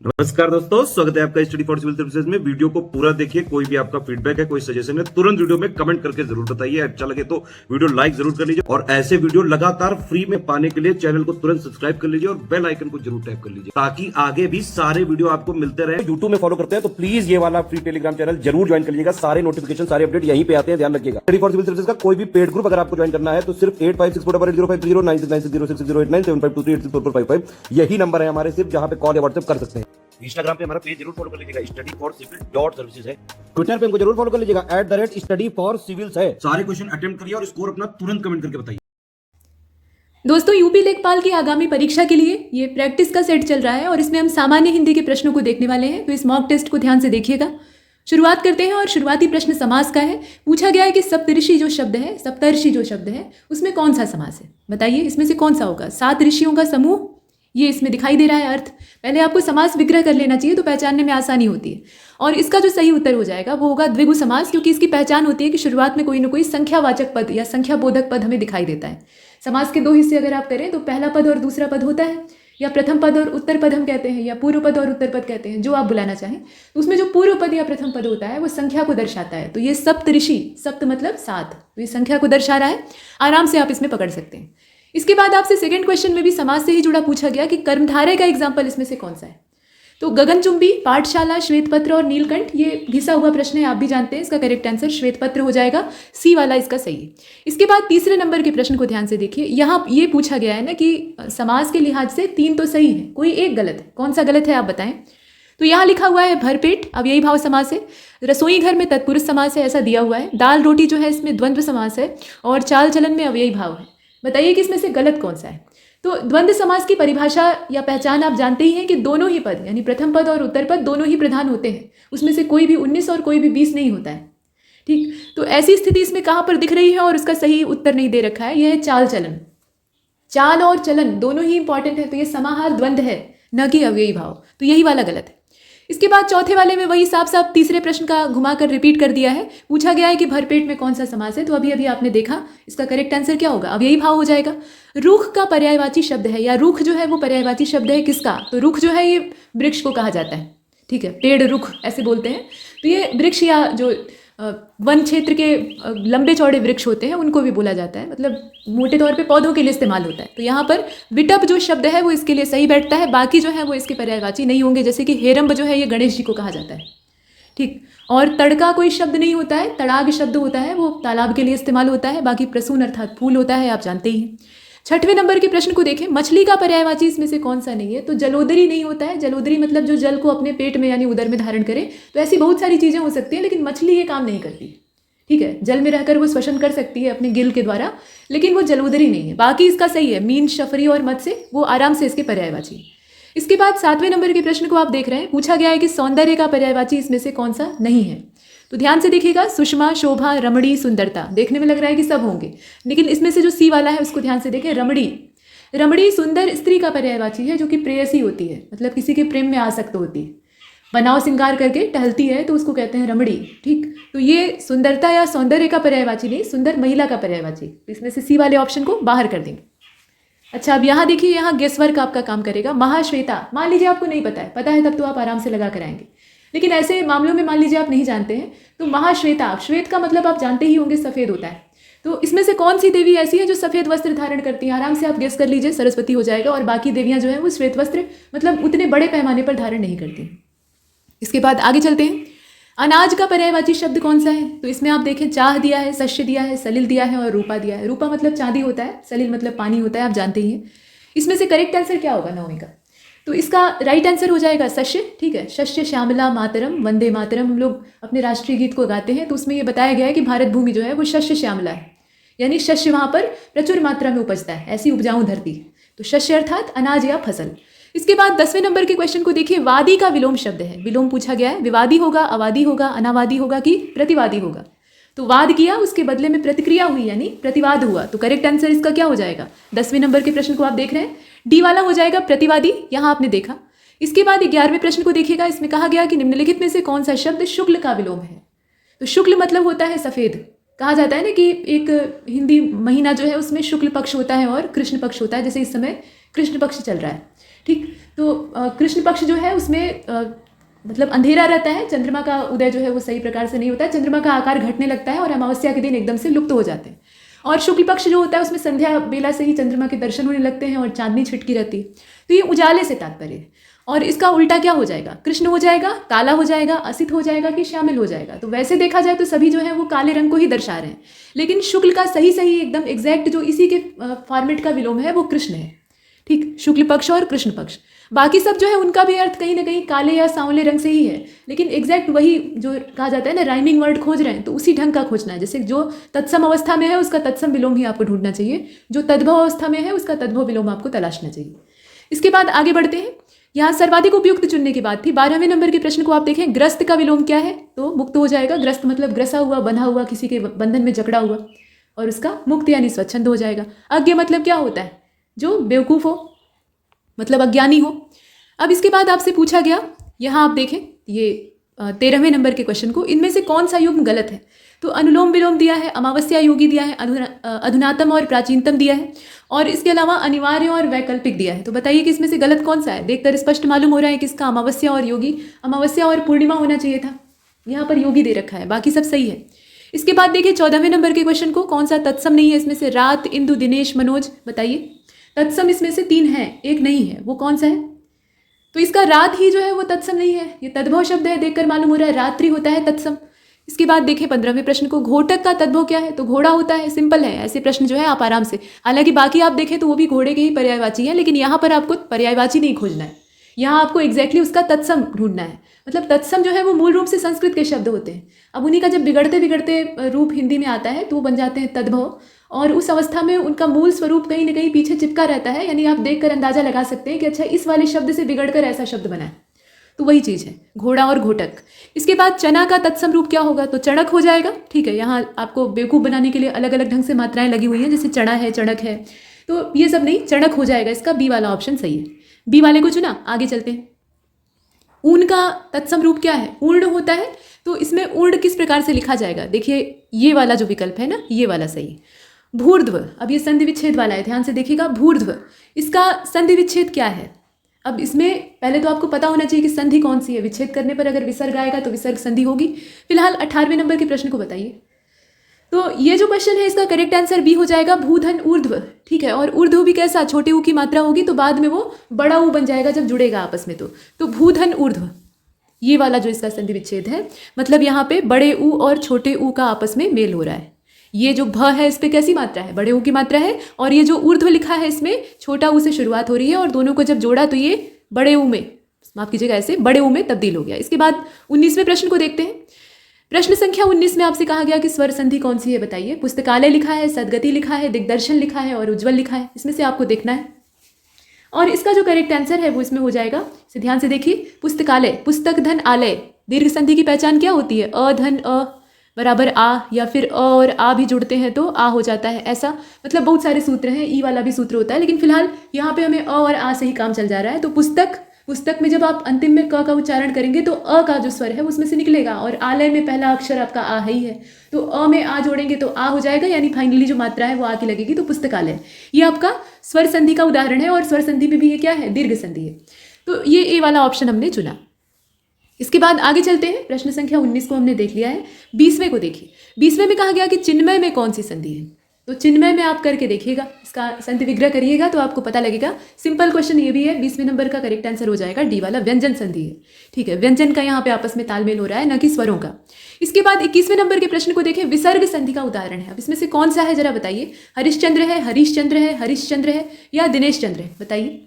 नमस्कार दोस्तों, स्वागत है आपका स्टडी फॉर सिविल सर्विसेज में। वीडियो को पूरा देखिए। कोई भी आपका फीडबैक है, कोई सजेशन है, तुरंत वीडियो में कमेंट करके जरूर बताइए। अच्छा लगे तो वीडियो लाइक जरूर कर लीजिए और ऐसे वीडियो लगातार फ्री में पाने के लिए चैनल को तुरंत सब्सक्राइब कर लीजिए और बेल आइकन को जरूर टैप कर लीजिए ताकि आगे भी सारे वीडियो आपको मिलते रहे। यूट्यूब में फॉलो करते हैं तो प्लीज ये वाला फ्री टेलीग्राम चैनल जरूर ज्वाइन कर लीजिएगा। सारे नोटिफिकेशन, सारे अपडेट यहीं पे आते हैं, ध्यान रखिएगा। स्टडी फॉर सिविल सर्विसेज का कोई भी पेड ग्रुप अगर आपको ज्वाइन करना है तो सिर्फ 856480560660897523864455 यही नंबर है हमारे, सिर्फ जहां पे कॉल या व्हाट्सएप कर सकते हैं। इंस्टाग्राम पे हमारा पेज जरूर फॉलो कर लीजिएगा, study4civil.services है। ट्विटर पे हमको जरूर फॉलो कर लीजिएगा, @study4civils है। सारे क्वेश्चन अटेम्प्ट करिए और स्कोर अपना तुरंत कमेंट करके बताइए। दोस्तों, यूपी लेखपाल की आगामी परीक्षा के लिए ये प्रैक्टिस का सेट चल रहा है और इसमें हम सामान्य हिंदी के प्रश्नों को देखने वाले हैं। तो इस मॉक टेस्ट को ध्यान से देखिएगा। शुरुआत करते हैं और शुरुआती प्रश्न समास का है। पूछा गया है कि सप्तऋषि जो शब्द है, सप्तर्षि जो शब्द है, उसमें कौन सा समास है? बताइए इसमें से कौन सा होगा। 7 ऋषियों का समूह, ये इसमें दिखाई दे रहा है अर्थ। पहले आपको समास विग्रह कर लेना चाहिए तो पहचानने में आसानी होती है। और इसका जो सही उत्तर हो जाएगा वो होगा द्विगु समास, क्योंकि इसकी पहचान होती है कि शुरुआत में कोई ना कोई संख्यावाचक पद या संख्या बोधक पद हमें दिखाई देता है। समास के 2 हिस्से अगर आप करें तो पहला पद और दूसरा पद होता है, या प्रथम पद और उत्तर पद हम कहते हैं, या पूर्व पद और उत्तर पद कहते हैं, जो आप बुलाना चाहें। तो उसमें जो पूर्व पद या प्रथम पद होता है वो संख्या को दर्शाता है। तो ये सप्तऋषि, सप्त मतलब 7, तो ये संख्या को दर्शा रहा है। आराम से आप इसमें पकड़ सकते हैं। इसके बाद आपसे सेकंड क्वेश्चन में भी समास से ही जुड़ा पूछा गया कि कर्मधारय का एग्जाम्पल इसमें से कौन सा है। तो गगनचुंबी, पाठशाला, श्वेतपत्र और नीलकंठ, ये घिसा हुआ प्रश्न है, आप भी जानते हैं। इसका करेक्ट आंसर श्वेतपत्र हो जाएगा, सी वाला इसका सही है। इसके बाद तीसरे नंबर के प्रश्न को ध्यान से देखिए। यहाँ ये पूछा गया है ना कि समास के लिहाज से 3 तो सही है, कोई एक गलत है। कौन सा गलत है आप बताएं। तो यहाँ लिखा हुआ है भरपेट, अव्ययी भाव समास है। रसोई घर में तत्पुरुष समास है, ऐसा दिया हुआ है। दाल रोटी जो है इसमें द्वंद्व समास है और चाल चलन में अव्ययी भाव है। बताइए कि इसमें से गलत कौन सा है। तो द्वंद्व समास की परिभाषा या पहचान आप जानते ही हैं कि दोनों ही पद यानी प्रथम पद और उत्तर पद दोनों ही प्रधान होते हैं। उसमें से कोई भी 19 और कोई भी 20 नहीं होता है। ठीक, तो ऐसी स्थिति इसमें कहाँ पर दिख रही है और उसका सही उत्तर नहीं दे रखा है। यह है चाल चलन। चाल और चलन दोनों ही इंपॉर्टेंट है, तो ये समाहार द्वंद्व है, न कि अव्ययी भाव। तो यही वाला गलत है। इसके बाद चौथे वाले में वही साफ साफ तीसरे प्रश्न का घुमाकर रिपीट कर दिया है। पूछा गया है कि भरपेट में कौन सा समास है। तो अभी अभी आपने देखा, इसका करेक्ट आंसर क्या होगा, अव्ययी भाव हो जाएगा। रूख का पर्यायवाची शब्द है, या रूख जो है वो पर्यायवाची शब्द है किसका। तो रूख जो है ये वृक्ष को कहा जाता है। ठीक है, पेड़ रुख ऐसे बोलते हैं। तो ये वृक्ष या जो वन क्षेत्र के लंबे चौड़े वृक्ष होते हैं उनको भी बोला जाता है, मतलब मोटे तौर पे पौधों के लिए इस्तेमाल होता है। तो यहाँ पर विटप जो शब्द है वो इसके लिए सही बैठता है, बाकी जो है वो इसके पर्यायवाची नहीं होंगे। जैसे कि हेरंब जो है ये गणेश जी को कहा जाता है। ठीक, और तड़का कोई शब्द नहीं होता है, तड़ाग शब्द होता है, वो तालाब के लिए इस्तेमाल होता है। बाकी प्रसून अर्थात फूल होता है, आप जानते ही हैं। छठवें नंबर के प्रश्न को देखें। मछली का पर्यायवाची इसमें से कौन सा नहीं है। तो जलोदरी नहीं होता है। जलोदरी मतलब जो जल को अपने पेट में यानी उदर में धारण करे। तो ऐसी बहुत सारी चीज़ें हो सकती हैं, लेकिन मछली ये काम नहीं करती। ठीक है, जल में रहकर वो श्वसन कर सकती है अपने गिल के द्वारा, लेकिन वो जलोदरी नहीं है। बाकी इसका सही है, मीन, शफरी और मत्स्य वो आराम से इसके पर्यायवाची। इसके बाद 7वें नंबर के प्रश्न को आप देख रहे हैं। पूछा गया है कि सौंदर्य का पर्यायवाची इसमें से कौन सा नहीं है। तो ध्यान से देखिएगा, सुषमा, शोभा, रमणी, सुंदरता। देखने में लग रहा है कि सब होंगे, लेकिन इसमें से जो सी वाला है उसको ध्यान से देखें। रमणी, रमणी सुंदर स्त्री का पर्यायवाची है, जो कि प्रेयसी होती है, मतलब किसी के प्रेम में आसक्त होती है। बनाव श्रृंगार करके टहलती है तो उसको कहते हैं रमणी। ठीक, तो ये सुंदरता या सौंदर्य का पर्यायवाची नहीं, सुंदर महिला का पर्यायवाची। इसमें से सी वाले ऑप्शन को बाहर कर देंगे। अच्छा, अब यहाँ देखिए, यहाँ गेस वर्क आपका काम करेगा। महाश्वेता, मान लीजिए आपको नहीं पता है, पता है तब तो आप आराम से लगा कर आएंगे, लेकिन ऐसे मामलों में मान लीजिए आप नहीं जानते हैं। तो महाश्वेता, श्वेत का मतलब आप जानते ही होंगे सफ़ेद होता है। तो इसमें से कौन सी देवी ऐसी है जो सफ़ेद वस्त्र धारण करती है। आराम से आप गेस कर लीजिए, सरस्वती हो जाएगा। और बाकी देवियाँ जो हैं वो श्वेत वस्त्र मतलब उतने बड़े पैमाने पर धारण नहीं करती। इसके बाद आगे चलते हैं। अनाज का पर्यायवाची शब्द कौन सा है। तो इसमें आप देखें, चाह दिया है, शस्य दिया है, सलिल दिया है और रूपा दिया है। रूपा मतलब चांदी होता है, सलिल मतलब पानी होता है, आप जानते ही हैं। इसमें से करेक्ट आंसर क्या होगा 9वीं का। तो इसका राइट आंसर हो जाएगा शस्य। ठीक है, शस्य श्यामला मातरम वंदे मातरम हम लोग अपने राष्ट्रीय गीत को गाते हैं, तो उसमें ये बताया गया है कि भारत भूमि जो है वो शस्य श्यामला है, यानी शस्य वहाँ पर प्रचुर मात्रा में उपजता है, ऐसी उपजाऊ धरती। तो शस्य अर्थात अनाज या फसल। इसके बाद 10वें नंबर के क्वेश्चन को देखिए। वादी का विलोम शब्द है। विलोम पूछा गया है, विवादी होगा, अवादी होगा, अनावादी होगा कि प्रतिवादी होगा। तो वाद किया, उसके बदले में प्रतिक्रिया हुई यानी प्रतिवाद हुआ। तो करेक्ट आंसर इसका क्या हो जाएगा। 10वें नंबर के प्रश्न को आप देख रहे हैं, डी वाला हो जाएगा प्रतिवादी, यहाँ आपने देखा। इसके बाद 11वें प्रश्न को देखिएगा। इसमें कहा गया कि निम्नलिखित में से कौन सा शब्द शुक्ल का विलोम है। तो शुक्ल मतलब होता है सफ़ेद। कहा जाता है ना कि एक हिंदी महीना जो है उसमें शुक्ल पक्ष होता है और कृष्ण पक्ष होता है। जैसे इस समय कृष्ण पक्ष चल रहा है। ठीक, तो कृष्ण पक्ष जो है उसमें मतलब अंधेरा रहता है, चंद्रमा का उदय जो है वो सही प्रकार से नहीं होता है, चंद्रमा का आकार घटने लगता है और अमावस्या के दिन एकदम से लुप्त हो जाते हैं। और शुक्ल पक्ष जो होता है उसमें संध्या बेला से ही चंद्रमा के दर्शन होने लगते हैं और चांदनी छिटकी रहती है। तो ये उजाले से तात्पर्य है। और इसका उल्टा क्या हो जाएगा, कृष्ण हो जाएगा, काला हो जाएगा, असित हो जाएगा कि शामिल हो जाएगा। तो वैसे देखा जाए तो सभी जो है वो काले रंग को ही दर्शा रहे हैं, लेकिन शुक्ल का सही सही एकदम एग्जैक्ट जो इसी के फॉर्मेट का विलोम है वो कृष्ण है। ठीक, शुक्ल पक्ष और कृष्ण पक्ष, बाकी सब जो है उनका भी अर्थ कहीं ना कहीं काले या सांवले रंग से ही है, लेकिन एग्जैक्ट वही जो कहा जाता है ना, राइमिंग वर्ड खोज रहे हैं तो उसी ढंग का खोजना है। जैसे जो तत्सम अवस्था में है उसका तत्सम विलोम ही आपको ढूंढना चाहिए, जो तद्भव अवस्था में है उसका तद्भव विलोम आपको तलाशना चाहिए। इसके बाद आगे बढ़ते हैं। यहाँ सर्वाधिक उपयुक्त चुनने की बात थी। 12वें नंबर के प्रश्न को आप देखें, ग्रस्त का विलोम क्या है, तो मुक्त हो जाएगा। ग्रस्त मतलब ग्रसा हुआ, बंधा हुआ, किसी के बंधन में जकड़ा हुआ, और उसका मुक्त यानी स्वच्छंद हो जाएगा। अज्ञ मतलब क्या होता है, जो बेवकूफ़ हो, मतलब अज्ञानी हो। अब इसके बाद आपसे पूछा गया, यहाँ आप देखें ये 13वें नंबर के क्वेश्चन को, इनमें से कौन सा युग्म गलत है। तो अनुलोम विलोम दिया है, अमावस्या योगी दिया है, अधुनातम और प्राचीनतम दिया है, और इसके अलावा अनिवार्य और वैकल्पिक दिया है। तो बताइए कि इसमें से गलत कौन सा है। देखकर स्पष्ट मालूम हो रहा है कि इसका अमावस्या और योगी, अमावस्या और पूर्णिमा होना चाहिए था, यहाँ पर योगी दे रखा है, बाकी सब सही है। इसके बाद देखिए 14वें नंबर के क्वेश्चन को, कौन सा तत्सम नहीं है इसमें से। रात, इंदु, दिनेश, मनोज, बताइए। तत्सम इसमें से 3 है, एक नहीं है, वो कौन सा है। तो इसका रात ही जो है वो तत्सम नहीं है, ये तद्भव शब्द है, देखकर मालूम हो रहा है रात्रि होता है तत्सम। इसके बाद देखिए 15वें प्रश्न को, घोटक का तद्भव क्या है, तो घोड़ा होता है, सिंपल है। ऐसे प्रश्न जो है आप आराम से, हालांकि बाकी आप देखें तो वो भी घोड़े के ही पर्यायवाची है, लेकिन यहाँ पर आपको पर्यायवाची नहीं खोजना है, यहाँ आपको एग्जैक्टली उसका तत्सम ढूंढना है। मतलब तत्सम जो है वो मूल रूप से संस्कृत के शब्द होते हैं, अब उन्हीं का जब बिगड़ते बिगड़ते रूप हिंदी में आता है तो वो बन जाते हैं तद्भव, और उस अवस्था में उनका मूल स्वरूप कहीं ना कहीं पीछे चिपका रहता है, यानी आप देखकर अंदाजा लगा सकते हैं कि अच्छा इस वाले शब्द से बिगड़कर ऐसा शब्द बना है, तो वही चीज़ है घोड़ा और घोटक। इसके बाद चना का तत्सम रूप क्या होगा, तो चणक हो जाएगा। ठीक है, यहाँ आपको बेवकूफ़ बनाने के लिए अलग अलग ढंग से मात्राएं लगी हुई हैं, जैसे चना है, चणक है, तो ये सब नहीं, चणक हो जाएगा। इसका बी वाला ऑप्शन सही है, बी वाले को चुना। आगे चलते हैं। ऊन का तत्सम रूप क्या है, ऊर्ण होता है, तो इसमें ऊर्ण किस प्रकार से लिखा जाएगा, देखिए ये वाला जो विकल्प है ना, ये वाला सही। भूर्ध्व, अब ये संधि विच्छेद वाला है, ध्यान से देखिएगा। भूर्ध्व, इसका संधि विच्छेद क्या है। अब इसमें पहले तो आपको पता होना चाहिए कि संधि कौन सी है, विच्छेद करने पर अगर विसर्ग आएगा तो विसर्ग संधि होगी। फिलहाल 18वें नंबर के प्रश्न को बताइए। तो ये जो क्वेश्चन है इसका करेक्ट आंसर बी हो जाएगा, भूधन ऊर्ध्व। ठीक है, और ऊर्ध्व भी कैसा, छोटे ऊ की मात्रा होगी तो बाद में वो बड़ा ऊ बन जाएगा जब जुड़ेगा आपस में, तो भूधन ऊर्ध्व, ये वाला जो इसका संधि विच्छेद है, मतलब यहाँ पे बड़े ऊ और छोटे ऊ का आपस में मेल हो रहा है। ये जो भ है इस पे कैसी मात्रा है, बड़े ऊ की मात्रा है, और ये जो ऊर्ध्व लिखा है इसमें छोटा ऊ से शुरुआत हो रही है, और दोनों को जब जोड़ा तो ये बड़े ऊ में, माफ कीजिएगा, ऐसे बड़े ऊ में तब्दील हो गया। इसके बाद 19वें प्रश्न को देखते हैं। प्रश्न संख्या 19 में आपसे कहा गया कि स्वर संधि कौन सी है, बताइए। पुस्तकालय लिखा है, सदगति लिखा है, दिग्दर्शन लिखा है और उज्ज्वल लिखा है, इसमें से आपको देखना है, और इसका जो करेक्ट आंसर है वो इसमें हो जाएगा। इसे ध्यान से देखिए, पुस्तकालय, पुस्तक धन आलय, दीर्घ संधि की पहचान क्या होती है, अ धन अ बराबर आ, या फिर अ और आ भी जुड़ते हैं तो आ हो जाता है, ऐसा मतलब बहुत सारे सूत्र हैं, ई वाला भी सूत्र होता है, लेकिन फिलहाल यहाँ पे हमें अ और आ से ही काम चल जा रहा है। तो पुस्तक, पुस्तक में जब आप अंतिम में क का उच्चारण करेंगे तो अ का जो स्वर है उसमें से निकलेगा, और आलय में पहला अक्षर आपका आ ही है, तो अ में आ जोड़ेंगे तो आ हो जाएगा, यानी फाइनली जो मात्रा है वो आ की लगेगी, तो पुस्तकालय। ये आपका स्वर संधि का उदाहरण है, और स्वर संधि में भी ये क्या है, दीर्घ संधि है, तो ये ए वाला ऑप्शन हमने चुना। इसके बाद आगे चलते हैं। प्रश्न संख्या 19 को हमने देख लिया है। 20वें को देखिए। 20वें में कहा गया कि चिन्मय में कौन सी संधि है, तो चिन्मय में आप करके देखिएगा, इसका संधि विग्रह करिएगा तो आपको पता लगेगा। सिंपल क्वेश्चन ये भी है, 20वें नंबर का करेक्ट आंसर हो जाएगा डी वाला, व्यंजन संधि है। ठीक है, व्यंजन का यहाँ पे आपस में तालमेल हो रहा है, न कि स्वरों का। इसके बाद 21वें नंबर के प्रश्न को देखें, विसर्ग संधि का उदाहरण है। अब इसमें से कौन सा है जरा बताइए। हरिश्चंद्र है, हरीशचंद्र है, हरीशचंद्र है, या दिनेश चंद्र है, बताइए।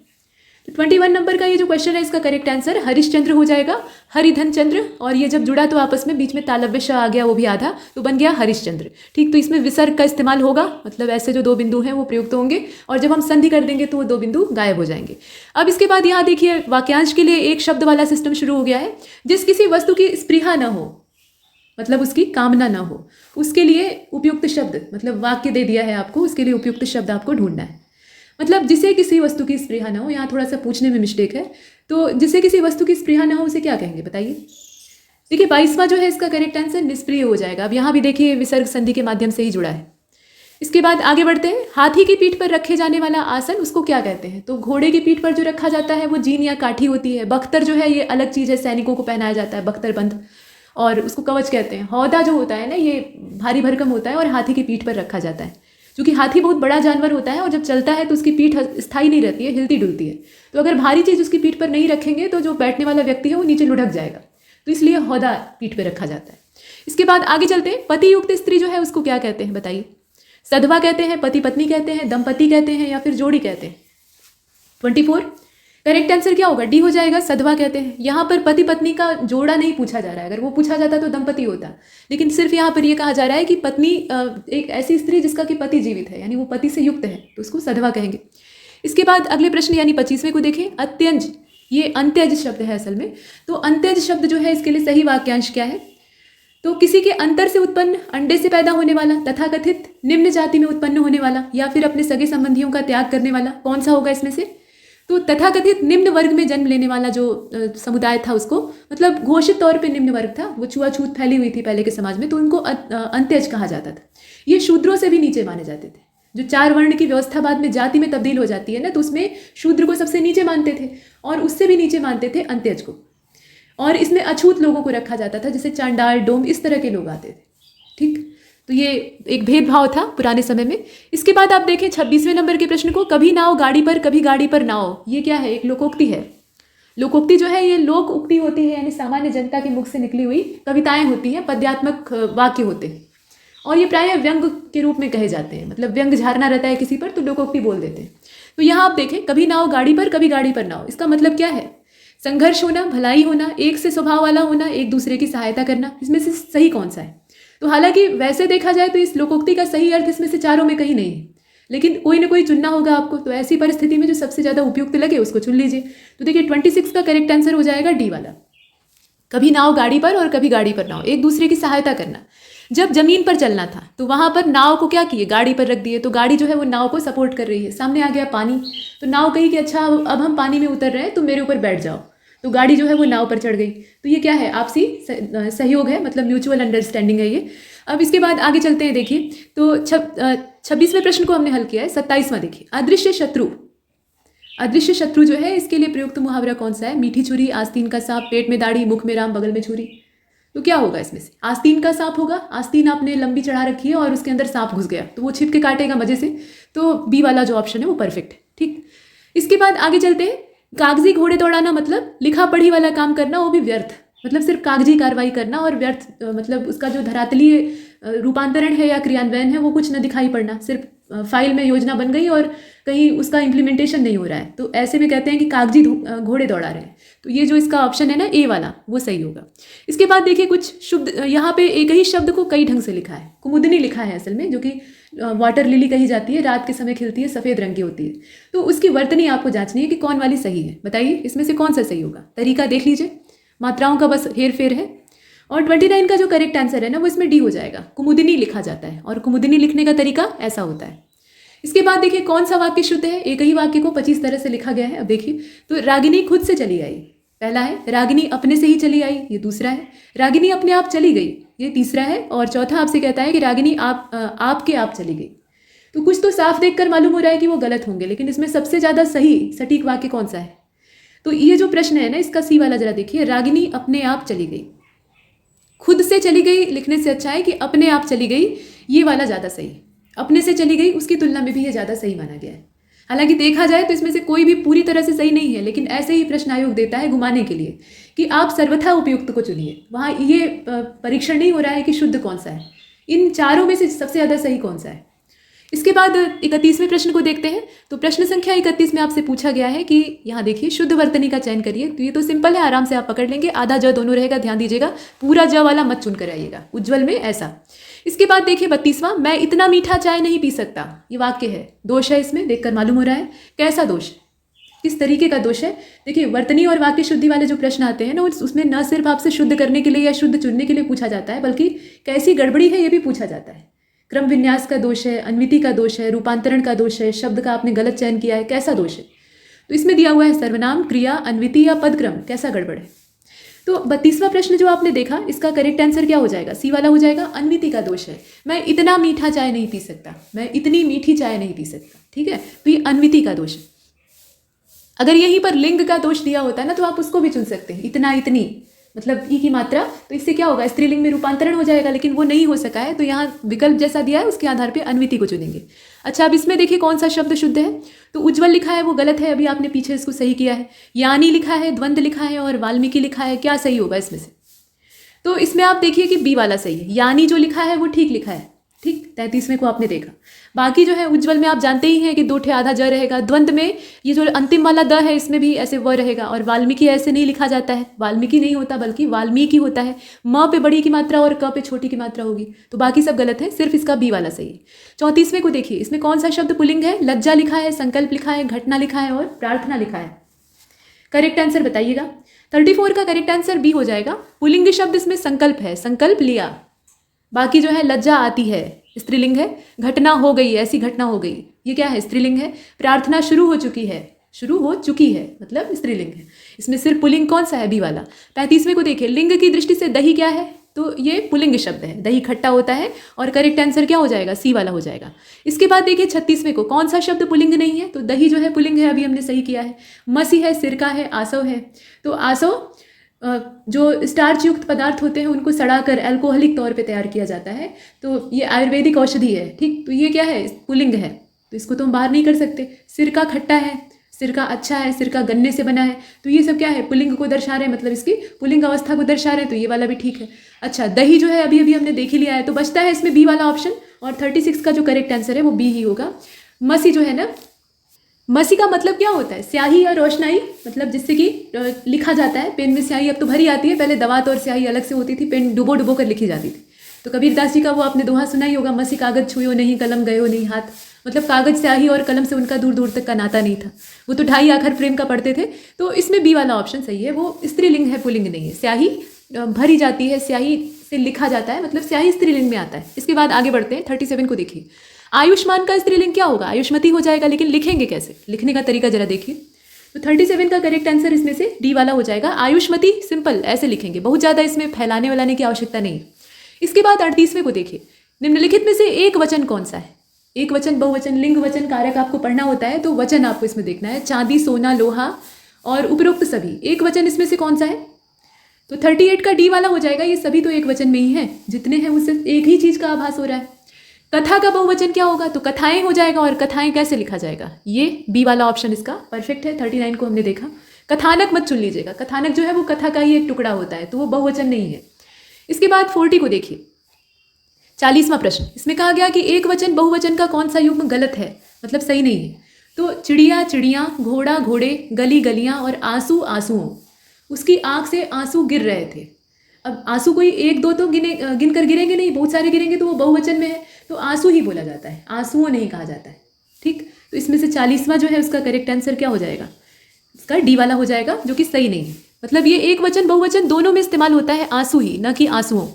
21 नंबर का ये जो क्वेश्चन है इसका करेक्ट आंसर हरिश्चंद्र हो जाएगा, हरिधन चंद्र, और ये जब जुड़ा तो आपस में बीच में तालव्य श आ गया, वो भी आधा, तो बन गया हरिश्चंद्र। ठीक, तो इसमें विसर्ग का इस्तेमाल होगा, मतलब ऐसे जो 2 बिंदु हैं वो प्रयुक्त होंगे, और जब हम संधि कर देंगे तो वो 2 बिंदु गायब हो जाएंगे। अब इसके बाद यहाँ देखिए, वाक्यांश के लिए एक शब्द वाला सिस्टम शुरू हो गया है। जिस किसी वस्तु की स्पृहा न हो, मतलब उसकी कामना ना हो, उसके लिए उपयुक्त शब्द, मतलब वाक्य दे दिया है आपको, उसके लिए उपयुक्त शब्द आपको ढूंढना है। मतलब जिसे किसी वस्तु की स्पृहा ना हो, यहाँ थोड़ा सा पूछने में मिस्टेक है, तो जिसे किसी वस्तु की स्पृहा ना हो उसे क्या कहेंगे, बताइए। देखिए 22वां जो है इसका करेक्ट आंसर निष्प्रिय हो जाएगा। अब यहाँ भी देखिए विसर्ग संधि के माध्यम से ही जुड़ा है। इसके बाद आगे बढ़ते हैं। हाथी की पीठ पर रखे जाने वाला आसन उसको क्या कहते हैं? तो घोड़े की पीठ पर जो रखा जाता है वो जीन या काठी होती है। बख्तर जो है ये अलग चीज़ है, सैनिकों को पहनाया जाता है बख्तरबंद, और उसको कवच कहते हैं। हौदा जो होता है ना ये भारी भरकम होता है और हाथी की पीठ पर रखा जाता है। क्योंकि हाथी बहुत बड़ा जानवर होता है और जब चलता है तो उसकी पीठ स्थायी नहीं रहती है, हिलती डुलती है। तो अगर भारी चीज़ उसकी पीठ पर नहीं रखेंगे तो जो बैठने वाला व्यक्ति है वो नीचे लुढ़क जाएगा, तो इसलिए हौदा पीठ पर रखा जाता है। इसके बाद आगे चलते हैं। पति युक्त स्त्री जो है उसको क्या कहते हैं बताइए? सधवा कहते हैं, पति पत्नी कहते हैं, दंपति कहते हैं, या फिर जोड़ी कहते हैं? 24 करेक्ट आंसर क्या होगा? डी हो जाएगा, सधवा कहते हैं। यहाँ पर पति पत्नी का जोड़ा नहीं पूछा जा रहा है, अगर वो पूछा जाता तो दंपति होता, लेकिन सिर्फ यहाँ पर ये कहा जा रहा है कि पत्नी एक ऐसी स्त्री जिसका कि पति जीवित है, यानी वो पति से युक्त है, तो उसको सधवा कहेंगे। इसके बाद अगले प्रश्न यानी 25वें को देखें। अत्यंज, ये अंत्यज शब्द है असल में, तो अंत्यज शब्द जो है इसके लिए सही वाक्यांश क्या है? तो किसी के अंतर से उत्पन्न, अंडे से पैदा होने वाला, तथाकथित निम्न जाति में उत्पन्न होने वाला, या फिर अपने सगे संबंधियों का त्याग करने वाला, कौन सा होगा इसमें से? तो तथाकथित निम्न वर्ग में जन्म लेने वाला जो समुदाय था उसको, मतलब घोषित तौर पे निम्न वर्ग था, वो छुआछूत फैली हुई थी पहले के समाज में, तो उनको अंत्यज कहा जाता था। ये शूद्रों से भी नीचे माने जाते थे। जो 4 वर्ण की व्यवस्था बाद में जाति में तब्दील हो जाती है ना, तो उसमें शूद्र को सबसे नीचे मानते थे और उससे भी नीचे मानते थे अंत्यज को। और इसमें अछूत लोगों को रखा जाता था, जैसे चांडाल, डोम, इस तरह के लोग आते थे। ठीक, तो ये एक भेदभाव था पुराने समय में। इसके बाद आप देखें 26वें नंबर के प्रश्न को। कभी नाव गाड़ी पर, कभी गाड़ी पर नाव, ये क्या है? एक लोकोक्ति है। लोकोक्ति जो है ये लोक उक्ति होती है, यानी सामान्य जनता के मुख से निकली हुई कविताएं होती हैं, पद्यात्मक वाक्य होते हैं, और ये प्रायः व्यंग के रूप में कहे जाते हैं। मतलब व्यंग झारना रहता है किसी पर तो लोकोक्ति बोल देते हैं। तो यहाँ आप देखें, कभी नाव गाड़ी पर, कभी गाड़ी पर नाव, इसका मतलब क्या है? संघर्ष होना, भलाई होना, एक से स्वभाव वाला होना, एक दूसरे की सहायता करना। इसमें से सही कौन सा है? तो हालांकि वैसे देखा जाए तो इस लोकोक्ति का सही अर्थ इसमें से चारों में कहीं नहीं है, लेकिन कोई ना कोई चुनना होगा आपको। तो ऐसी परिस्थिति में जो सबसे ज़्यादा उपयुक्त लगे उसको चुन लीजिए। तो देखिए 26 का करेक्ट आंसर हो जाएगा डी वाला। कभी नाव गाड़ी पर और कभी गाड़ी पर नाव, एक दूसरे की सहायता करना। जब जमीन पर चलना था तो वहाँ पर नाव को क्या किए? गाड़ी पर रख दिए, तो गाड़ी जो है वो नाव को सपोर्ट कर रही है। सामने आ गया पानी, तो नाव कही कि अच्छा अब हम पानी में उतर रहे हैं, तो मेरे ऊपर बैठ जाओ, तो गाड़ी जो है वो नाव पर चढ़ गई। तो ये क्या है? आपसी सहयोग है, मतलब म्यूचुअल अंडरस्टैंडिंग है ये। अब इसके बाद आगे चलते हैं। देखिए तो 26वें प्रश्न को हमने हल किया है। 27वां देखिए, अदृश्य शत्रु। अदृश्य शत्रु जो है इसके लिए प्रयुक्त मुहावरा कौन सा है? मीठी छुरी, आस्तीन का सांप, पेट में दाढ़ी, मुख में राम, बगल में छुरी। तो क्या होगा इसमें से? आस्तीन का सांप होगा। आस्तीन आपने लंबी चढ़ा रखी है और उसके अंदर सांप घुस गया तो वो छिप के काटेगा मजे से, तो बी वाला जो ऑप्शन है वो परफेक्ट है। ठीक, इसके बाद आगे चलते हैं। कागजी घोड़े दौड़ाना मतलब लिखा पढ़ी वाला काम करना, वो भी व्यर्थ, मतलब सिर्फ कागजी कार्रवाई करना, और व्यर्थ मतलब उसका जो धरातलीय रूपांतरण है या क्रियान्वयन है वो कुछ न दिखाई पड़ना, सिर्फ फाइल में योजना बन गई और कहीं उसका इम्प्लीमेंटेशन नहीं हो रहा है, तो ऐसे में कहते हैं कि कागजी घोड़े दौड़ा रहे हैं। तो ये जो इसका ऑप्शन है ना ए वाला, वो सही होगा। इसके बाद देखिए कुछ शब्द, यहाँ पे एक ही शब्द को कई ढंग से लिखा है। कुमुदनी लिखा है असल में, जो कि वाटर लिली कही जाती है, रात के समय खिलती है, सफ़ेद रंग की होती है। तो उसकी वर्तनी आपको जांचनी है कि कौन वाली सही है। बताइए इसमें से कौन सा सही होगा? तरीका देख लीजिए, मात्राओं का बस हेर फेर है। और 29 का जो करेक्ट आंसर है ना वो इसमें डी हो जाएगा। कुमुदिनी लिखा जाता है और कुमुदिनी लिखने का तरीका ऐसा होता है। इसके बाद देखिए कौन सा वाक्य शुद्ध है। एक ही वाक्य को 25 तरह से लिखा गया है। अब देखिए तो रागिनी खुद से चली आई, पहला है। रागिनी अपने से ही चली आई, ये दूसरा है। रागिनी अपने आप चली गई, ये तीसरा है। और चौथा आपसे कहता है कि रागिनी आपके आप चली गई। तो कुछ तो साफ देखकर मालूम हो रहा है कि वो गलत होंगे, लेकिन इसमें सबसे ज़्यादा सही सटीक वाक्य कौन सा है? तो ये जो प्रश्न है ना इसका सी वाला जरा देखिए। रागिनी अपने आप चली गई, खुद से चली गई लिखने से अच्छा है कि अपने आप चली गई, ये वाला ज़्यादा सही। अपने से चली गई उसकी तुलना में भी ये ज़्यादा सही माना गया है। हालांकि देखा जाए तो इसमें से कोई भी पूरी तरह से सही नहीं है, लेकिन ऐसे ही प्रश्न आयोग देता है घुमाने के लिए कि आप सर्वथा उपयुक्त को चुनिए। वहाँ ये परीक्षण नहीं हो रहा है कि शुद्ध कौन सा है, इन चारों में से सबसे ज़्यादा सही कौन सा है। इसके बाद 31वें प्रश्न को देखते हैं। तो प्रश्न संख्या 31 में आपसे पूछा गया है कि यहाँ देखिए शुद्ध वर्तनी का चयन करिए। तो ये तो सिंपल है, आराम से आप पकड़ लेंगे। आधा ज दोनों रहेगा, ध्यान दीजिएगा, पूरा ज वाला मत चुन कर आइएगा, उज्ज्वल में ऐसा। इसके बाद देखिए 32वां, मैं इतना मीठा चाय नहीं पी सकता, ये वाक्य है। दोष है इसमें, देखकर मालूम हो रहा है कैसा दोष, किस तरीके का दोष है। देखिए वर्तनी और वाक्य शुद्धि वाले जो प्रश्न आते हैं ना उसमें न सिर्फ आपसे शुद्ध करने के लिए या शुद्ध चुनने के लिए पूछा जाता है, बल्कि कैसी गड़बड़ी है ये भी पूछा जाता है। क्रम विन्यास का दोष है, अन्विति का दोष है, रूपांतरण का दोष है, शब्द का आपने गलत चयन किया है, कैसा दोष है। तो इसमें दिया हुआ है सर्वनाम, क्रिया, अन्विति या पदक्रम, कैसा गड़बड़ है। तो 32वां प्रश्न जो आपने देखा, इसका करेक्ट आंसर क्या हो जाएगा? सी वाला हो जाएगा। अन्विति का दोष है। मैं इतना मीठा चाय नहीं पी सकता, मैं इतनी मीठी चाय नहीं पी सकता, ठीक है, तो ये अन्विति का दोष है। अगर यहीं पर लिंग का दोष दिया होता है ना, तो आप उसको भी चुन सकते हैं, इतना इतनी, मतलब ई की मात्रा, तो इससे क्या होगा, स्त्रीलिंग में रूपांतरण हो जाएगा, लेकिन वो नहीं हो सका है, तो यहाँ विकल्प जैसा दिया है उसके आधार पे अन्विति को चुनेंगे। अच्छा, अब इसमें देखिए कौन सा शब्द शुद्ध है। तो उज्ज्वल लिखा है वो गलत है, अभी आपने पीछे इसको सही किया है। यानी लिखा है, द्वंद लिखा है और वाल्मीकि लिखा है, क्या सही होगा इसमें से? तो इसमें आप देखिए कि बी वाला सही है। यानी जो लिखा है वो ठीक लिखा है, ठीक, 33वें को आपने देखा। बाकी जो है उज्ज्वल में आप जानते ही हैं कि 2 ठे आधा ज रहेगा। द्वंद में ये जो अंतिम वाला द है इसमें भी ऐसे व रहेगा। और वाल्मीकि ऐसे नहीं लिखा जाता है, वाल्मीकि नहीं होता बल्कि वाल्मीकि होता है। म पे बड़ी की मात्रा और क पे छोटी की मात्रा होगी। तो बाकी सब गलत है, सिर्फ इसका बी वाला सही है। 34वें को देखिए, इसमें कौन सा शब्द पुल्लिंग है? लज्जा लिखा है, संकल्प लिखा है, घटना लिखा है और प्रार्थना लिखा है। करेक्ट आंसर बताइएगा। 34 का करेक्ट आंसर बी हो जाएगा। पुल्लिंग शब्द इसमें संकल्प है, संकल्प लिया। बाकी जो है लज्जा आती है, स्त्रीलिंग है। घटना हो गई, ऐसी घटना हो गई, ये क्या है? स्त्रीलिंग है। प्रार्थना शुरू हो चुकी है, शुरू हो चुकी है मतलब स्त्रीलिंग है। इसमें सिर्फ पुल्लिंग कौन सा है? बी वाला। 35वें को देखिए, लिंग की दृष्टि से दही क्या है? तो ये पुल्लिंग शब्द है, दही खट्टा होता है और करेक्ट आंसर क्या हो जाएगा? सी वाला हो जाएगा। इसके बाद देखिए 36वें को, कौन सा शब्द पुल्लिंग नहीं है? तो दही जो है पुल्लिंग है, अभी हमने सही किया है। मसी है, सिरका है, आसव है। तो आसव जो स्टार्च युक्त पदार्थ होते हैं उनको सड़ाकर अल्कोहलिक तौर पे तैयार किया जाता है। तो ये आयुर्वेदिक औषधि है, ठीक। तो ये क्या है? पुल्लिंग है, तो इसको तो हम बाहर नहीं कर सकते। सिरका खट्टा है, सिरका अच्छा है, सिरका गन्ने से बना है, तो ये सब क्या है? पुल्लिंग को दर्शा रहे हैं, मतलब इसकी पुल्लिंग अवस्था को दर्शा रहे हैं, तो ये वाला भी ठीक है। अच्छा, दही जो है अभी अभी हमने देख ही लिया है, तो बचता है इसमें बी वाला ऑप्शन। और 36 का जो करेक्ट आंसर है वो बी ही होगा। मसी जो है ना, मसी का मतलब क्या होता है? स्याही या रोशनाई, मतलब जिससे कि लिखा जाता है। पेन में स्याही अब तो भरी आती है, पहले दवात और स्याही अलग से होती थी, पेन डुबो डुबो कर लिखी जाती थी। तो कबीरदास जी का वो आपने दोहा सुना ही होगा, मसी कागज छुयो नहीं, कलम गयो नहीं हाथ। मतलब कागज, स्याही और कलम से उनका दूर दूर तक का नाता नहीं था, वो तो 2.5 आखर प्रेम का पढ़ते थे। तो इसमें बी वाला ऑप्शन सही है, वो स्त्रीलिंग है, पुल्लिंग नहीं है। स्याही भरी जाती है, स्याही से लिखा जाता है, मतलब स्याही स्त्रीलिंग में आता है। इसके बाद आगे बढ़ते हैं, 37 को देखिए। आयुष्मान का स्त्रीलिंग क्या होगा? आयुष्मती हो जाएगा, लेकिन लिखेंगे कैसे? लिखने का तरीका जरा देखिए। तो 37 का करेक्ट आंसर इसमें से डी वाला हो जाएगा। आयुष्मती सिंपल ऐसे लिखेंगे, बहुत ज़्यादा इसमें फैलाने वालाने की आवश्यकता नहीं। इसके बाद 38वें को देखिए, निम्नलिखित में से एक वचन कौन सा है? एक वचन, बहुवचन, लिंग वचन, कारक आपको पढ़ना होता है, तो वचन आपको इसमें देखना है। चांदी, सोना, लोहा और उपरोक्त सभी। एक वचन इसमें से कौन सा है? तो 38 का डी वाला हो जाएगा। ये सभी तो एक वचन में ही है, जितने हैं उससे एक ही चीज़ का आभास हो रहा है। कथा का बहुवचन क्या होगा? तो कथाएं हो जाएगा। और कथाएं कैसे लिखा जाएगा? ये बी वाला ऑप्शन इसका परफेक्ट है। 39 को हमने देखा। कथानक मत चुन लीजिएगा, कथानक जो है वो कथा का ही एक टुकड़ा होता है, तो वो बहुवचन नहीं है। इसके बाद 40 को देखिए, 40वां प्रश्न। इसमें कहा गया कि एक वचन बहुवचन का कौन सा युग्म गलत है, मतलब सही नहीं है। तो चिड़िया चिड़ियाँ, घोड़ा घोड़े, गली गलियाँ और आंसू आंसुओं। उसकी आंख से आंसू गिर रहे थे। अब आंसू कोई 1-2 तो गिन कर गिरेंगे नहीं, बहुत सारे गिरेंगे तो वो बहुवचन में है, तो आंसू ही बोला जाता है, आंसुओं नहीं कहा जाता है, ठीक। तो इसमें से 40वां जो है उसका करेक्ट आंसर क्या हो जाएगा? इसका डी वाला हो जाएगा, जो कि सही नहीं है। मतलब ये एक वचन बहुवचन दोनों में इस्तेमाल होता है, आंसू ही, न कि आंसुओं।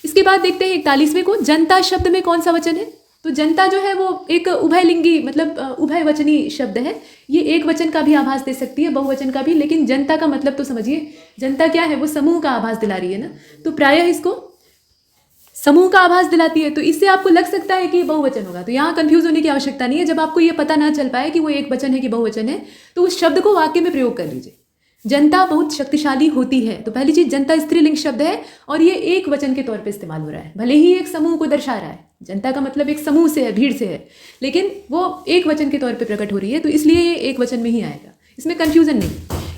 इसके बाद देखते हैं 41वें को। जनता शब्द में कौन सा वचन है? तो जनता जो है वो एक उभयलिंगी, मतलब उभयवचनी शब्द है। ये एक वचन का भी आभास दे सकती है, बहुवचन का भी, लेकिन जनता का मतलब तो समझिए, जनता क्या है? वो समूह का आभास दिला रही है ना, तो प्रायः इसको समूह का आभास दिलाती है, तो इससे आपको लग सकता है कि ये बहुवचन होगा। तो यहाँ कंफ्यूज होने की आवश्यकता नहीं है। जब आपको ये पता ना चल पाए कि वो एक वचन है कि बहुवचन है, तो उस शब्द को वाक्य में प्रयोग कर लीजिए। जनता बहुत शक्तिशाली होती है, तो पहली चीज, जनता स्त्रीलिंग शब्द है और ये एक वचन के तौर पे इस्तेमाल हो रहा है। भले ही एक समूह को दर्शा रहा है, जनता का मतलब एक समूह से है, भीड़ से है, लेकिन वो एक वचन के तौर पे प्रकट हो रही है, तो इसलिए ये एक वचन में ही आएगा, इसमें कंफ्यूजन नहीं।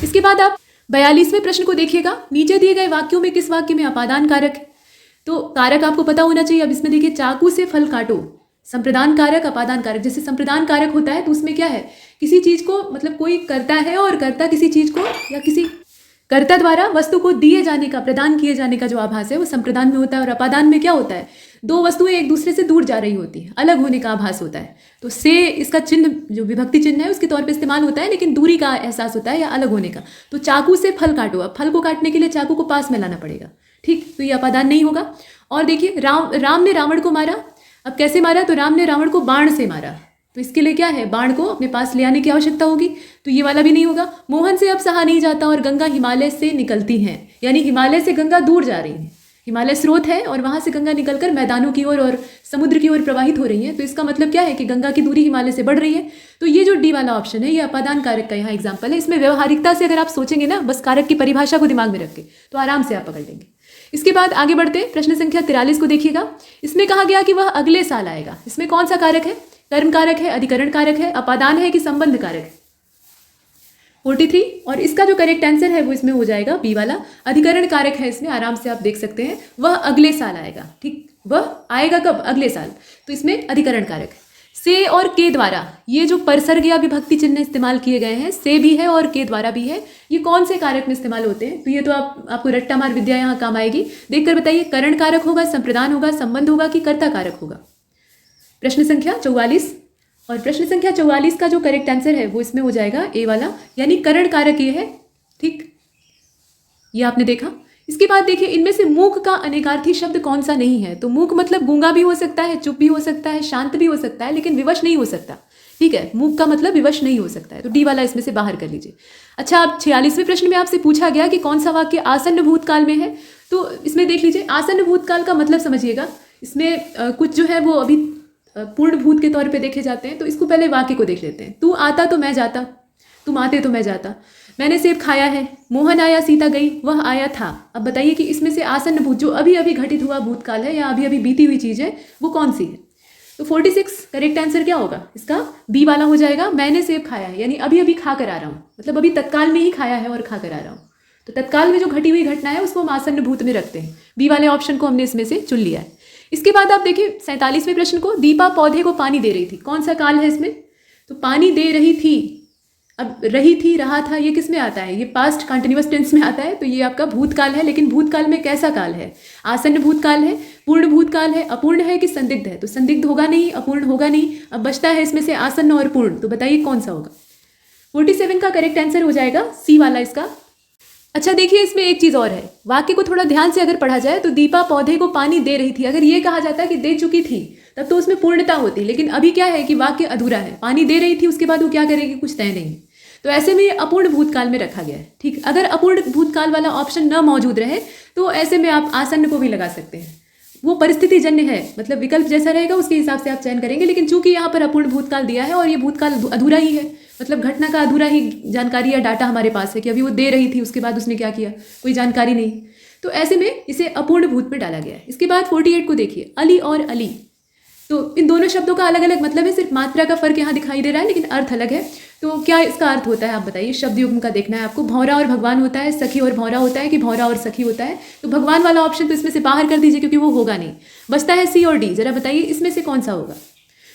इसके बाद आप 42वें प्रश्न को देखिएगा। नीचे दिए गए वाक्यों में किस वाक्य में अपादान कारक है? तो कारक आपको पता होना चाहिए। अब इसमें देखिए, चाकू से फल काटो, संप्रदान कारक, अपादान कारक। जैसे संप्रदान कारक होता है तो उसमें क्या है? किसी चीज को, मतलब कोई करता है और कर्ता किसी चीज को या किसी कर्ता द्वारा वस्तु को दिए जाने का, प्रदान किए जाने का जो आभास है वो संप्रदान में होता है। और अपादान में क्या होता है? दो वस्तुएं एक दूसरे से दूर जा रही होती है, अलग होने का आभास होता है। तो से इसका चिन्ह, जो विभक्ति चिन्ह है, उसके तौर पे इस्तेमाल होता है, लेकिन दूरी का एहसास होता है या अलग होने का। तो चाकू से फल काटो, अब फल को काटने के लिए चाकू को पास में लाना पड़ेगा, ठीक। तो ये अपादान नहीं होगा। और देखिए, राम ने रावण को मारा। अब कैसे मारा? तो राम ने रावण को बाण से मारा, तो इसके लिए क्या है, बाण को अपने पास ले आने की आवश्यकता होगी, तो ये वाला भी नहीं होगा। मोहन से अब सहा नहीं जाता और गंगा हिमालय से निकलती हैं, यानी हिमालय से गंगा दूर जा रही है। हिमालय स्रोत है और वहाँ से गंगा निकलकर मैदानों की ओर और समुद्र की ओर प्रवाहित हो रही है। तो इसका मतलब क्या है कि गंगा की दूरी हिमालय से बढ़ रही है। तो ये जो डी वाला ऑप्शन है ये अपादान कारक का यहाँ एग्जाम्पल है। इसमें व्यवहारिकता से अगर आप सोचेंगे ना, बस कारक की परिभाषा को दिमाग में रख के, तो आराम से आप पकड़ लेंगे। इसके बाद आगे बढ़ते हैं, प्रश्न संख्या 43 को देखिएगा। इसमें कहा गया कि वह अगले साल आएगा। इसमें कौन सा कारक है, कर्म कारक है, अधिकरण कारक है, अपादान है कि संबंध कारक है। 43 और इसका जो करेक्ट आंसर है वो इसमें हो जाएगा बी वाला, अधिकरण कारक है। इसमें आराम से आप देख सकते हैं, वह अगले साल आएगा। ठीक, वह आएगा कब, अगले साल, तो इसमें अधिकरण कारक है। से और के द्वारा ये जो परसर्ग या विभक्ति चिन्ह इस्तेमाल किए गए हैं, से भी है और के द्वारा भी है, ये कौन से कारक में इस्तेमाल होते हैं, तो ये तो आपको रट्टा मार विद्या यहाँ काम आएगी। देखकर बताइए, करण कारक होगा, संप्रदान होगा, संबंध होगा कि कर्ता कारक होगा। प्रश्न संख्या 44 और प्रश्न संख्या 44 का जो करेक्ट आंसर है वो इसमें हो जाएगा ए वाला, यानी करण कारक ये है। ठीक, ये आपने देखा। इसके बाद देखिए, इनमें से मूक का अनेकार्थी शब्द कौन सा नहीं है, तो मूक मतलब गूंगा भी हो सकता है, चुप भी हो सकता है, शांत भी हो सकता है, लेकिन विवश नहीं हो सकता। ठीक है, मूक का मतलब विवश नहीं हो सकता है, तो डी वाला इसमें से बाहर कर लीजिए। अच्छा, अब 46वें प्रश्न में आपसे पूछा गया कि कौन सा वाक्य आसन्न भूतकाल में है, तो इसमें देख लीजिए, आसन्न भूतकाल का मतलब समझिएगा। इसमें कुछ जो है वो अभी पूर्ण भूत के तौर पे देखे जाते हैं, तो इसको पहले वाक्य को देख लेते हैं। तू आता तो मैं जाता, तुम आते तो मैं जाता, मैंने सेब खाया है, मोहन आया सीता गई, वह आया था। अब बताइए कि इसमें से आसन्न भूत जो अभी अभी घटित हुआ भूतकाल है या अभी अभी बीती हुई चीज़ है, वो कौन सी है। तो 46 करेक्ट आंसर क्या होगा इसका, बी वाला हो जाएगा, मैंने सेब खाया है, यानी अभी अभी खा कर आ रहा हूँ, मतलब अभी तत्काल में ही खाया है और खा कर आ रहा हूँ। तो तत्काल में जो घटी हुई घटना है उसको हम आसन्न भूत में रखते हैं। बी वाले ऑप्शन को हमने इसमें से चुन लिया है। इसके बाद आप देखिए 47वें प्रश्न को, दीपा पौधे को पानी दे रही थी, कौन सा काल है इसमें, तो पानी दे रही थी। अब रही थी, रहा था, ये किस में आता है, ये पास्ट कंटिन्यूअस टेंस में आता है, तो ये आपका भूतकाल है। लेकिन भूतकाल में कैसा काल है, आसन्न भूतकाल है, पूर्ण भूतकाल है, अपूर्ण है कि संदिग्ध है, तो संदिग्ध होगा नहीं, अपूर्ण होगा नहीं। अब बचता है इसमें से आसन्न और पूर्ण, तो बताइए कौन सा होगा। 47 का करेक्ट आंसर हो जाएगा सी वाला इसका। अच्छा देखिए, इसमें एक चीज़ और है, वाक्य को थोड़ा ध्यान से अगर पढ़ा जाए तो दीपा पौधे को पानी दे रही थी, अगर ये कहा जाता है कि दे चुकी थी तब तो उसमें पूर्णता होती, लेकिन अभी क्या है कि वाक्य अधूरा है, पानी दे रही थी, उसके बाद वो क्या करेगी कुछ तय नहीं, तो ऐसे में अपूर्ण भूतकाल में रखा गया है। ठीक, अगर अपूर्ण भूतकाल वाला ऑप्शन न मौजूद रहे तो ऐसे में आप आसन्न को भी लगा सकते हैं, वो परिस्थिति जन्य है, मतलब विकल्प जैसा रहेगा उसके हिसाब से आप चयन करेंगे। लेकिन चूंकि यहाँ पर अपूर्ण भूतकाल दिया है और ये भूतकाल अधूरा ही है, मतलब घटना का अधूरा ही जानकारी या डाटा हमारे पास है कि अभी वो दे रही थी, उसके बाद उसने क्या किया, कोई जानकारी नहीं, तो ऐसे में इसे अपूर्ण भूत में डाला गया है। इसके बाद 48 को देखिए, अली और अली, तो इन दोनों शब्दों का अलग अलग मतलब है, सिर्फ मात्रा का फर्क यहाँ दिखाई दे रहा है लेकिन अर्थ अलग है। तो क्या इसका अर्थ होता है आप बताइए, शब्द युग्म का देखना है आपको। भौरा और भगवान होता है, सखी और भौरा होता है कि भौरा और सखी होता है, तो भगवान वाला ऑप्शन तो इसमें से बाहर कर दीजिए क्योंकि वो होगा नहीं, बचता है सी और डी। जरा बताइए इसमें से कौन सा होगा।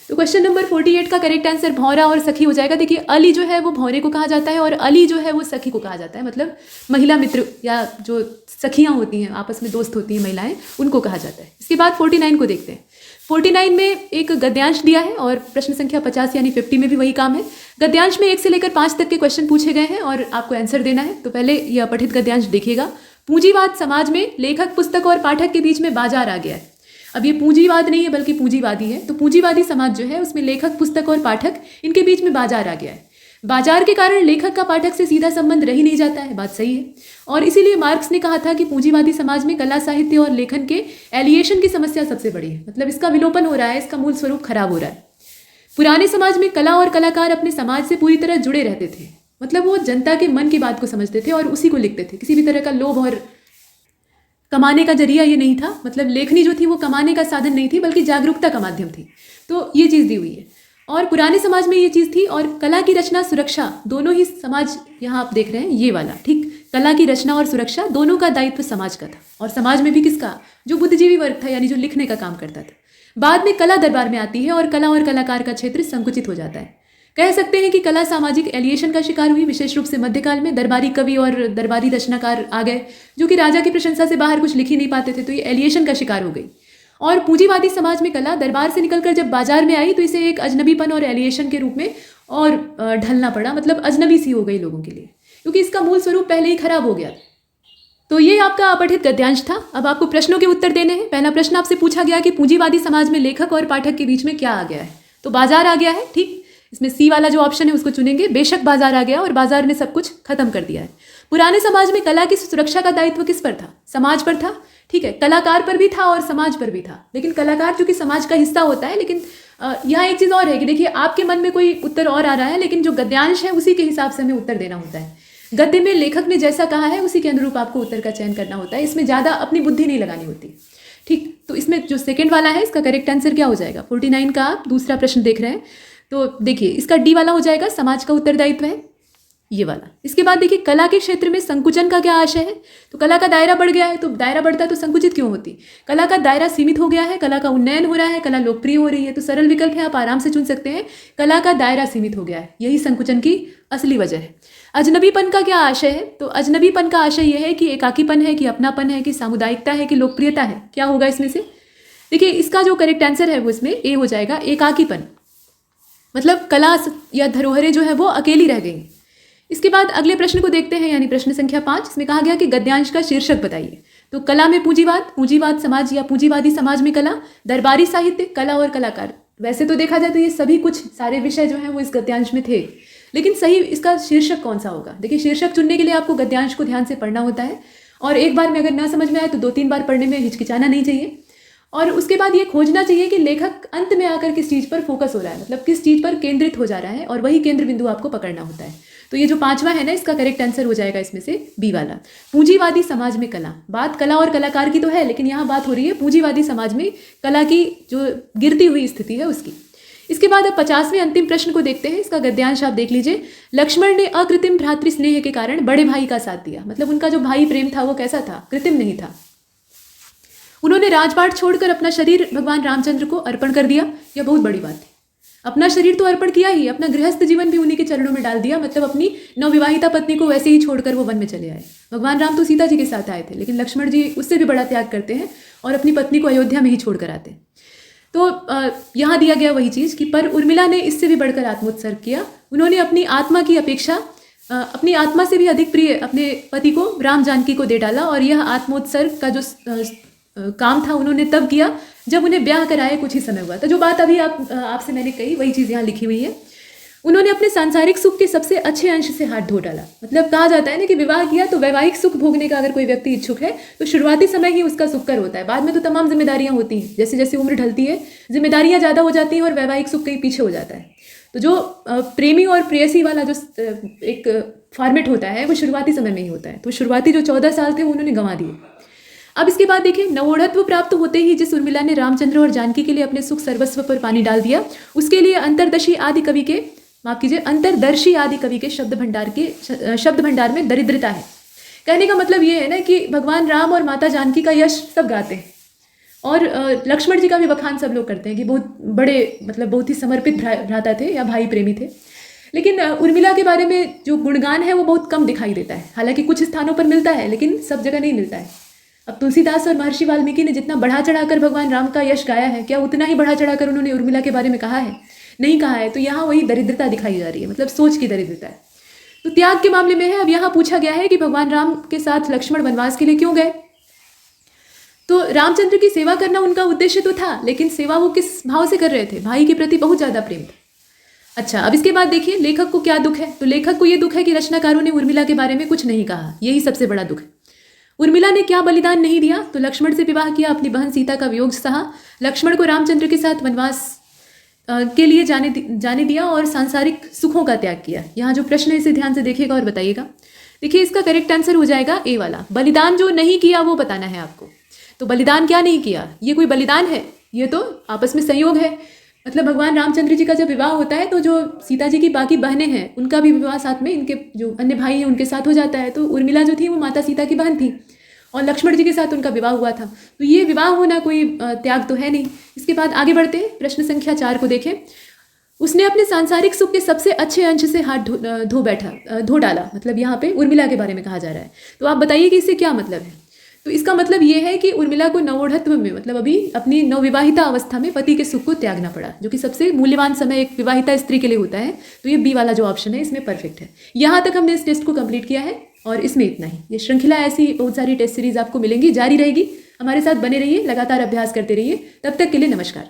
तो क्वेश्चन नंबर 48 का करेक्ट आंसर भौरा और सखी हो जाएगा। देखिए, अली जो है वो भौरे को कहा जाता है और अली जो है वो सखी को कहा जाता है, मतलब महिला मित्र या जो सखियाँ होती हैं, आपस में दोस्त होती हैं महिलाएं, उनको कहा जाता है। इसके बाद 49 को देखते हैं। 49 में एक गद्यांश दिया है और प्रश्न संख्या 50 यानी 50 में भी वही काम है। गद्यांश में 1 से लेकर 5 तक के क्वेश्चन पूछे गए हैं और आपको आंसर देना है। तो पहले ये अपठित गद्यांश देखिएगा। पूंजीवाद समाज में लेखक, पुस्तक और पाठक के बीच में बाजार आ गया है। अब ये पूंजीवाद नहीं है बल्कि पूंजीवादी है, तो पूंजीवादी समाज जो है उसमें लेखक, पुस्तक और पाठक इनके बीच में बाजार आ गया है। बाजार के कारण लेखक का पाठक से सीधा संबंध रह ही नहीं जाता है, बात सही है। और इसीलिए मार्क्स ने कहा था कि पूंजीवादी समाज में कला, साहित्य और लेखन के एलिएशन की समस्या सबसे बड़ी है, मतलब इसका विलोपन हो रहा है, इसका मूल स्वरूप खराब हो रहा है। पुराने समाज में कला और कलाकार अपने समाज से पूरी तरह जुड़े रहते थे, मतलब वो जनता के मन की बात को समझते थे और उसी को लिखते थे। किसी भी तरह का लोभ और कमाने का जरिया ये नहीं था, मतलब लेखनी जो थी वो कमाने का साधन नहीं थी बल्कि जागरूकता का माध्यम थी। तो ये चीज़ दी हुई है और पुराने समाज में ये चीज़ थी। और कला की रचना, सुरक्षा, दोनों ही समाज, यहाँ आप देख रहे हैं ये वाला, ठीक, कला की रचना और सुरक्षा दोनों का दायित्व समाज का था। और समाज में भी किसका, जो बुद्धिजीवी वर्ग था, यानी जो लिखने का काम करता था। बाद में कला दरबार में आती है और कला और कलाकार का क्षेत्र संकुचित हो जाता है। कह सकते हैं कि कला सामाजिक एलिएशन का शिकार हुई, विशेष रूप से मध्यकाल में। दरबारी कवि और दरबारी रचनाकार आ गए जो कि राजा की प्रशंसा से बाहर कुछ लिख ही नहीं पाते थे, तो ये एलिएशन का शिकार हो गई। और पूंजीवादी समाज में कला दरबार से निकलकर जब बाजार में आई तो इसे एक अजनबीपन और एलिएशन के रूप में और ढलना पड़ा, मतलब अजनबी सी हो गई लोगों के लिए, क्योंकि इसका मूल स्वरूप पहले ही खराब हो गया। तो ये आपका अपठित गद्यांश था। अब आपको प्रश्नों के उत्तर देने हैं। पहला प्रश्न आपसे पूछा गया कि पूंजीवादी समाज में लेखक और पाठक के बीच में क्या आ गया है, तो बाजार आ गया है, ठीक। इसमें सी वाला जो ऑप्शन है उसको चुनेंगे। बेशक बाजार आ गया और बाजार ने सब कुछ खत्म कर दिया है। पुराने समाज में कला की सुरक्षा का दायित्व किस पर था? समाज पर था, ठीक है। कलाकार पर भी था और समाज पर भी था, लेकिन कलाकार चूंकि समाज का हिस्सा होता है। लेकिन यहाँ एक चीज़ और है कि देखिए, आपके मन में कोई उत्तर और आ रहा है, लेकिन जो गद्यांश है उसी के हिसाब से हमें उत्तर देना होता है। गद्य में लेखक ने जैसा कहा है उसी के अनुरूप आपको उत्तर का चयन करना होता है। इसमें ज़्यादा अपनी बुद्धि नहीं लगानी होती, ठीक। तो इसमें जो सेकंड वाला है इसका करेक्ट आंसर क्या हो जाएगा? 49 का आप दूसरा प्रश्न देख रहे हैं, तो देखिए इसका डी वाला हो जाएगा, समाज का उत्तरदायित्व है ये वाला। इसके बाद देखिए, कला के क्षेत्र में संकुचन का क्या आशय है? तो कला का दायरा बढ़ गया है, तो दायरा बढ़ता है तो संकुचित क्यों होती? कला का दायरा सीमित हो गया है, कला का उन्नयन हो रहा है, कला लोकप्रिय हो रही है। तो सरल विकल्प है, आप आराम से चुन सकते हैं। कला का दायरा सीमित हो गया है, यही संकुचन की असली वजह है। अजनबीपन का क्या आशय है? तो अजनबीपन का आशय यह है कि एकाकीपन है, कि अपनापन है, कि सामुदायिकता है, कि लोकप्रियता है। क्या होगा इसमें से? देखिए इसका जो करेक्ट आंसर है वो इसमें ए हो जाएगा, एकाकीपन। मतलब कला या धरोहरें जो है वो अकेली रह गई। इसके बाद अगले प्रश्न को देखते हैं, यानी प्रश्न संख्या 5। इसमें कहा गया कि गद्यांश का शीर्षक बताइए। तो कला में पूंजीवाद, पूंजीवाद समाज या पूंजीवादी समाज में कला, दरबारी साहित्य, कला और कलाकार। वैसे तो देखा जाए तो ये सभी कुछ सारे विषय जो हैं वो इस गद्यांश में थे, लेकिन सही इसका शीर्षक कौन सा होगा? देखिए शीर्षक चुनने के लिए आपको गद्यांश को ध्यान से पढ़ना होता है, और एक बार में अगर ना समझ में आए तो 2-3 बार पढ़ने में हिचकिचाना नहीं चाहिए। और उसके बाद ये खोजना चाहिए कि लेखक अंत में आकर किस चीज़ पर फोकस हो रहा है, मतलब किस चीज़ पर केंद्रित हो जा रहा है, और वही केंद्र बिंदु आपको पकड़ना होता है। तो ये जो 5वां है ना, इसका करेक्ट आंसर हो जाएगा इसमें से बी वाला, पूंजीवादी समाज में कला। बात कला और कलाकार की तो है, लेकिन यहाँ बात हो रही है पूंजीवादी समाज में कला की जो गिरती हुई स्थिति है उसकी। इसके बाद अब 50वें अंतिम प्रश्न को देखते हैं। इसका गद्यांश आप देख लीजिए। लक्ष्मण ने अकृत्रिम भ्रातृ स्नेह के कारण बड़े भाई का साथ दिया। मतलब उनका जो भाई प्रेम था वो कैसा था? कृत्रिम नहीं था। उन्होंने राजपाट छोड़कर अपना शरीर भगवान रामचंद्र को अर्पण कर दिया। यह बहुत बड़ी बात है। अपना शरीर तो अर्पण किया ही, अपना गृहस्थ जीवन भी उन्हीं के चरणों में डाल दिया। मतलब अपनी नवविवाहिता पत्नी को वैसे ही छोड़कर वो वन में चले आए। भगवान राम तो सीता जी के साथ आए थे, लेकिन लक्ष्मण जी उससे भी बड़ा त्याग करते हैं और अपनी पत्नी को अयोध्या में ही छोड़कर आते हैं। तो यहाँ दिया गया वही चीज़ कि पर उर्मिला ने इससे भी बढ़कर आत्मोत्सर्ग किया। उन्होंने अपनी आत्मा की अपेक्षा अपनी आत्मा से भी अधिक प्रिय अपने पति को, राम जानकी को दे डाला। और यह आत्मोत्सर्ग का जो काम था उन्होंने तब किया जब उन्हें ब्याह कराए कुछ ही समय हुआ। तो जो बात अभी आपसे मैंने कही वही चीज़ यहाँ लिखी हुई है। उन्होंने अपने सांसारिक सुख के सबसे अच्छे अंश से हाथ धो डाला। मतलब कहा जाता है ना कि विवाह किया तो वैवाहिक सुख भोगने का अगर कोई व्यक्ति इच्छुक है तो शुरुआती समय ही उसका सुखकर होता है। बाद में तो तमाम जिम्मेदारियां होती हैं, जैसे जैसे उम्र ढलती है जिम्मेदारियां ज़्यादा हो जाती हैं और वैवाहिक सुख कहीं पीछे हो जाता है। तो जो प्रेमी और प्रेयसी वाला जो एक फॉर्मेट होता है वो शुरुआती समय में ही होता है। तो शुरुआती जो 14 साल थे उन्होंने गंवा दिए। अब इसके बाद देखिए, नवोढ़त्व प्राप्त होते ही जिस उर्मिला ने रामचंद्र और जानकी के लिए अपने सुख सर्वस्व पर पानी डाल दिया, उसके लिए अंतरदर्शी आदि कवि के शब्द भंडार में दरिद्रता है। कहने का मतलब ये है ना कि भगवान राम और माता जानकी का यश सब गाते हैं, और लक्ष्मण जी का भी बखान सब लोग करते हैं कि बहुत बड़े, मतलब बहुत ही समर्पित भ्राता थे या भाई प्रेमी थे। लेकिन उर्मिला के बारे में जो गुणगान है वो बहुत कम दिखाई देता है। हालांकि कुछ स्थानों पर मिलता है, लेकिन सब जगह नहीं मिलता है। अब तुलसीदास और महर्षि वाल्मीकि ने जितना बढ़ा चढ़ाकर भगवान राम का यश गाया है, क्या उतना ही बढ़ा चढ़ाकर उन्होंने उर्मिला के बारे में कहा है? नहीं कहा है। तो यहाँ वही दरिद्रता दिखाई जा रही है, मतलब सोच की दरिद्रता है। तो त्याग के मामले में है। अब यहाँ पूछा गया है कि भगवान राम के साथ लक्ष्मण वनवास के लिए क्यों गए? तो रामचंद्र की सेवा करना उनका उद्देश्य तो था, लेकिन सेवा वो किस भाव से कर रहे थे? भाई के प्रति बहुत ज़्यादा प्रेम था। अच्छा, अब इसके बाद देखिए लेखक को क्या दुख है। तो लेखक को ये दुख है कि रचनाकारों ने उर्मिला के बारे में कुछ नहीं कहा। यही सबसे बड़ा दुख है। उर्मिला ने क्या बलिदान नहीं दिया? तो लक्ष्मण से विवाह किया, अपनी बहन सीता का वियोग सहा, लक्ष्मण को रामचंद्र के साथ वनवास के लिए जाने दिया और सांसारिक सुखों का त्याग किया। यहाँ जो प्रश्न है इसे ध्यान से देखिएगा और बताइएगा। देखिए इसका करेक्ट आंसर हो जाएगा ए वाला। बलिदान जो नहीं किया वो बताना है आपको। तो बलिदान क्या नहीं किया? ये कोई बलिदान है? ये तो आपस में संयोग है। मतलब भगवान रामचंद्र जी का जब विवाह होता है तो जो सीता जी की बाकी बहनें हैं उनका भी विवाह साथ में, इनके जो अन्य भाई हैं उनके साथ हो जाता है। तो उर्मिला जो थी वो माता सीता की बहन थी और लक्ष्मण जी के साथ उनका विवाह हुआ था। तो ये विवाह होना कोई त्याग तो है नहीं। इसके बाद आगे बढ़ते हैं, प्रश्न संख्या 4 को देखें। उसने अपने सांसारिक सुख के सबसे अच्छे अंश से हाथ धो डाला। मतलब यहाँ पे उर्मिला के बारे में कहा जा रहा है। तो आप बताइए कि इससे क्या मतलब है? तो इसका मतलब ये है कि उर्मिला को नवोढ़त्व में, मतलब अभी अपनी नवविवाहिता अवस्था में पति के सुख को त्यागना पड़ा, जो कि सबसे मूल्यवान समय एक विवाहिता स्त्री के लिए होता है। तो ये बी वाला जो ऑप्शन है इसमें परफेक्ट है। यहाँ तक हमने इस टेस्ट को कंप्लीट किया है और इसमें इतना ही। ये श्रृंखला ऐसी बहुत सारी टेस्ट सीरीज आपको मिलेंगी, जारी रहेगी। हमारे साथ बने रहिए, लगातार अभ्यास करते रहिए। तब तक के लिए नमस्कार।